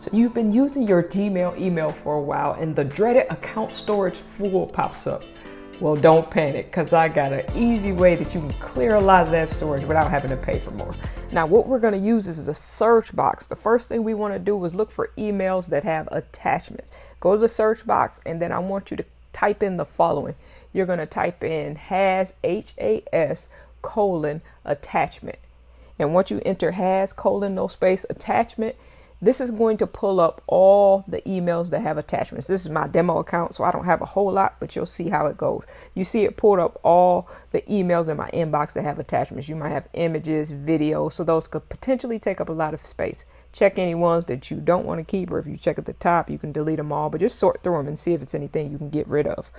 So you've been using your Gmail email for a while and the dreaded account storage full pops up. Well, don't panic, because I got an easy way that you can clear a lot of that storage without having to pay for more. Now, what we're going to use is a search box. The first thing we want to do is look for emails that have attachments. Go to the search box, and then I want you to type in the following. You're going to type in has, H-A-S, colon, attachment. And once you enter has, colon, no space, attachment, this is going to pull up all the emails that have attachments. This is my demo account, so I don't have a whole lot, but you'll see how it goes. You see it pulled up all the emails in my inbox that have attachments. You might have images, videos, so those could potentially take up a lot of space. Check any ones that you don't want to keep, or if you check at the top, you can delete them all, but just sort through them and see if it's anything you can get rid of.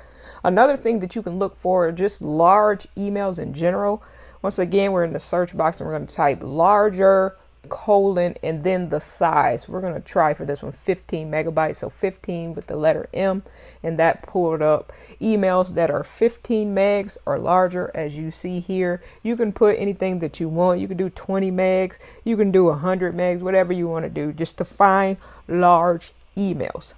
Another thing that you can look for are just large emails in general. Once again, we're in the search box and we're going to type larger, colon, and then the size. We're going to try for this one 15 megabytes, so 15 with the letter M, and that pulled up emails that are 15 megs or larger. As you see here, you can put anything that you want. You can do 20 megs, you can do 100 megs, whatever you want to do, just to find large emails.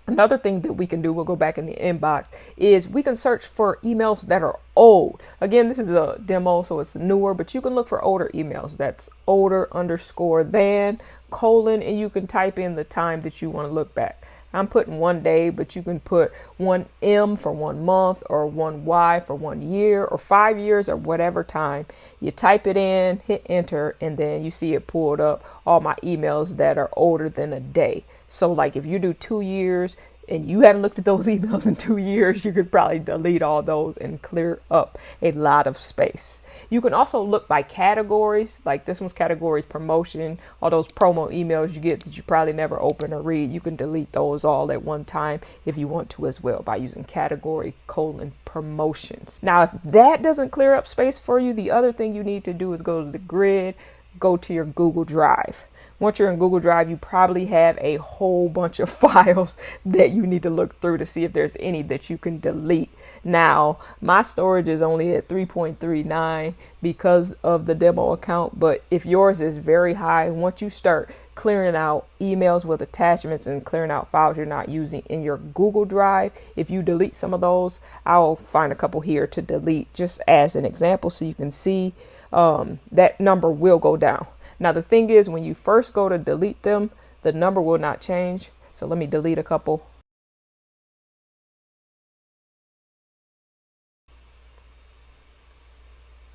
Another thing that we can do, we'll go back in the inbox, is we can search for emails that are old. Again, this is a demo, so it's newer, but you can look for older emails. That's older underscore than, colon, and you can type in the time that you want to look back. I'm putting 1 day, but you can put 1M for 1 month, or 1Y for 1 year, or 5 years, or whatever time. You type it in, hit enter, and then you see it pulled up all my emails that are older than a day. So like if you do 2 years and you haven't looked at those emails in 2 years, you could probably delete all those and clear up a lot of space. You can also look by categories, like this one's categories promotion, all those promo emails you get that you probably never open or read. You can delete those all at one time if you want to as well by using category colon promotions. Now, if that doesn't clear up space for you, the other thing you need to do is go to the grid, go to your Google Drive. Once you're in Google Drive, you probably have a whole bunch of files that you need to look through to see if there's any that you can delete. Now, my storage is only at 3.39 because of the demo account, but if yours is very high, once you start clearing out emails with attachments and clearing out files you're not using in your Google Drive, if you delete some of those, I'll find a couple here to delete just as an example so you can see that number will go down. Now, the thing is, when you first go to delete them, the number will not change. So let me delete a couple.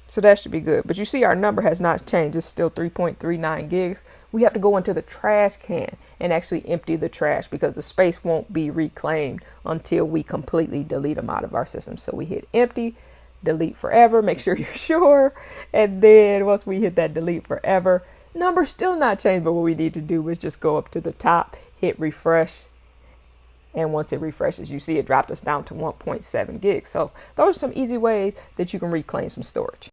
So that should be good. But you see our number has not changed. It's still 3.39 gigs. We have to go into the trash can and actually empty the trash because the space won't be reclaimed until we completely delete them out of our system. So we hit empty, delete forever, make sure you're sure. And then once we hit that delete forever, number still not changed, but what we need to do is just go up to the top, hit refresh, and once it refreshes, you see it dropped us down to 1.7 gigs. So those are some easy ways that you can reclaim some storage.